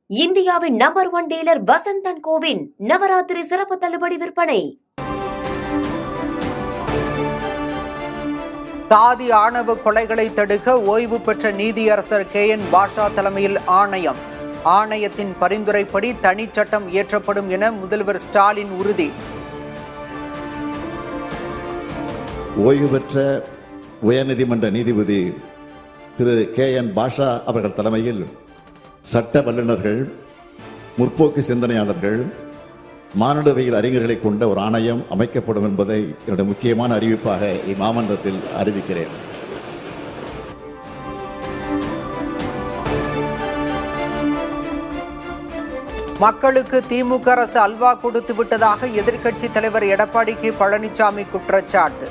இந்தியாவின் number 1 dealer Vasanth and கோவின் நவராத்திரி சிறப்பு தள்ளுபடி விற்பனை. சாதி ஆணவ கொலைகளை தடுக்க ஓய்வு பெற்ற நீதியரசர் KN பாஷா தலைமையில் ஆணையம். ஆணையத்தின் பரிந்துரைப்படி தனிச்சட்டம் இயற்றப்படும் என முதல்வர் ஸ்டாலின் உறுதி. ஓய்வு பெற்ற உயர்நீதிமன்ற நீதிபதி திரு KN பாஷா அவர்கள் தலைமையில் சட்ட வல்லுநர்கள், முற்போக்கு சிந்தனையாளர்கள், மானுடவியல் அறிஞர்களை கொண்ட ஒரு ஆணையம் அமைக்கப்படும் என்பதை என்னுடைய முக்கியமான அறிவிப்பாக இம்மாமன்றத்தில் அறிவிக்கிறேன். மக்களுக்கு திமுக அரசு அல்வா கொடுத்து விட்டதாக எதிர்க்கட்சி தலைவர் எடப்பாடி பழனிசாமி குற்றச்சாட்டு.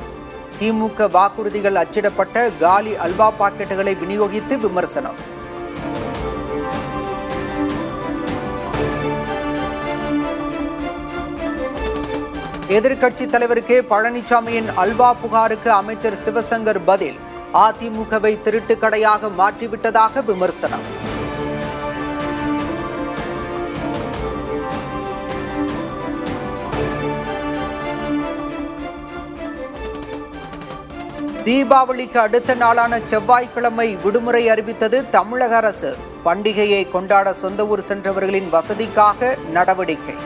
திமுக வாக்குறுதிகள் அச்சிடப்பட்ட காலி அல்வா பாக்கெட்டுகளை விநியோகித்து விமர்சனம். எதிர்க்கட்சி தலைவர் பழனிசாமியின் அல்வா புகாருக்கு அமைச்சர் சிவசங்கர் பதில். அதிமுகவை திருட்டு கடையாக மாற்றிவிட்டதாக விமர்சனம். தீபாவளிக்கு அடுத்த நாளான செவ்வாய்க்கிழமை விடுமுறை அறிவித்தது தமிழக அரசு. பண்டிகையை கொண்டாட சொந்த ஊர் சென்றவர்களின் வசதிக்காக நடவடிக்கை.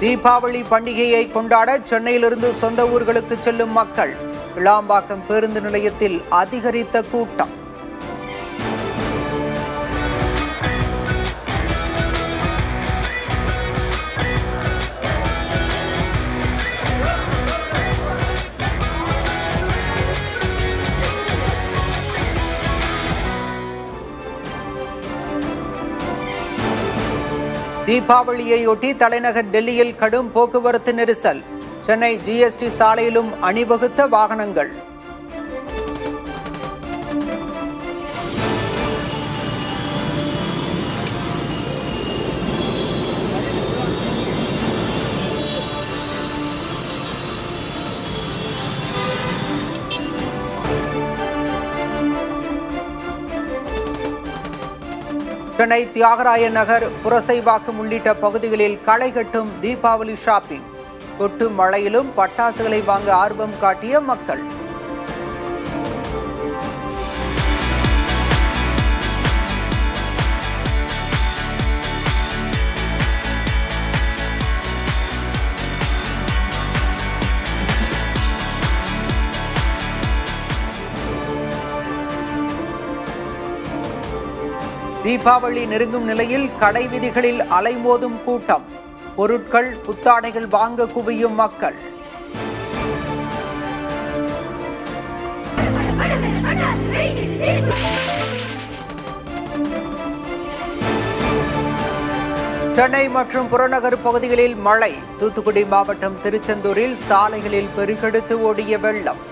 தீபாவளி பண்டிகையை கொண்டாட சென்னையிலிருந்து சொந்த ஊர்களுக்கு செல்லும் மக்கள். கிளாம்பாக்கம் பேருந்து நிலையத்தில் அதிகரித்த கூட்டம். தீபாவளியையொட்டி தலைநகர் டெல்லியில் கடும் போக்குவரத்து நெரிசல். சென்னை GST சாலையிலும் அணிவகுத்த வாகனங்கள். சென்னை தியாகராய நகர், புரசைவாக்கம் உள்ளிட்ட பகுதிகளில் களை கட்டும் தீபாவளி ஷாப்பிங். கொட்டு மழையிலும் பட்டாசுகளை வாங்க ஆர்வம் காட்டிய மக்கள். தீபாவளி நெருங்கும் நிலையில் கடை வீதிகளில் அலைமோதும் கூட்டம். பொருட்கள், புத்தாடைகள் வாங்க குவியும் மக்கள். சென்னை மற்றும் புறநகர் பகுதிகளில் மழை. தூத்துக்குடி மாவட்டம் திருச்செந்தூரில் சாலைகளில் பெருக்கெடுத்து ஓடிய வெள்ளம்.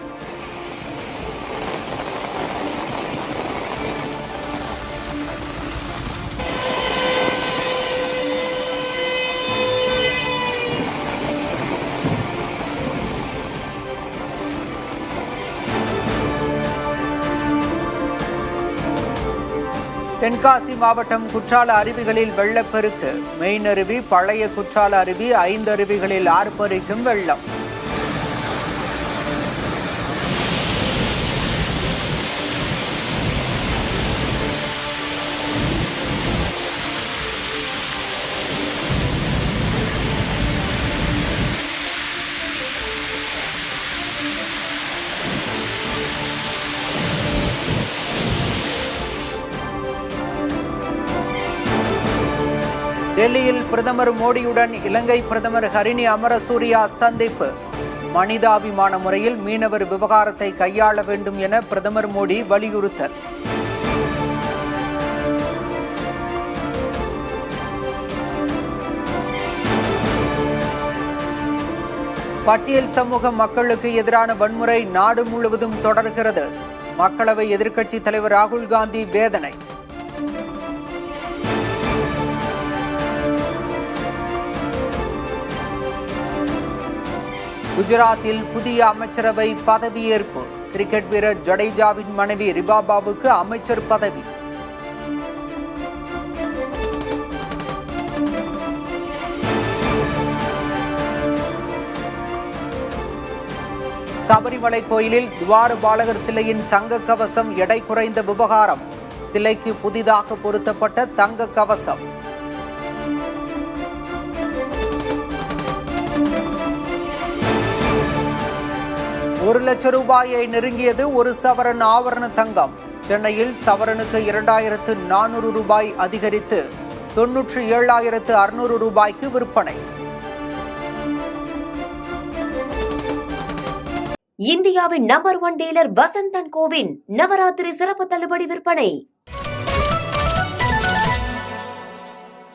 தென்காசி மாவட்டம் குற்றால அருவிகளில் வெள்ளப்பெருக்கு. மெயின் அருவி, பழைய குற்றால அருவி, 5 அருவிகளில் ஆர்ப்பரிக்கும் வெள்ளம். டெல்லியில் பிரதமர் மோடியுடன் இலங்கை பிரதமர் ஹரிணி அமரசூரியா சந்திப்பு. மனிதாபிமான முறையில் மீனவர் விவகாரத்தை கையாள வேண்டும் என பிரதமர் மோடி வலியுறுத்தல். பட்டியல் சமூக மக்களுக்கு எதிரான வன்முறை நாடு முழுவதும் தொடர்கிறது. மக்களவை எதிர்க்கட்சி தலைவர் ராகுல் காந்தி வேதனை. குஜராத்தில் புதிய அமைச்சரவை பதவியேற்பு. கிரிக்கெட் வீரர் ஜடேஜாவின் மனைவி ரிபாபாவுக்கு அமைச்சர் பதவி. சபரிமலை கோயிலில் துவார பாலகர் சிலையின் தங்க கவசம் எடை குறைந்த விவகாரம். சிலைக்கு புதிதாக பொருத்தப்பட்ட தங்க கவசம். ஒரு லட்சம் ரூபாயை நெருங்கியது ஒரு சவரன் ஆபரண தங்கம். சென்னையில் சவரனுக்கு 2400 ரூபாய் அதிகரித்து 97,600 ரூபாய்க்கு விற்பனை. இந்தியாவின் நம்பர் 1 டீலர் வசந்த் அண்ட் கோவின் நவராத்திரி சிறப்பு தள்ளுபடி விற்பனை.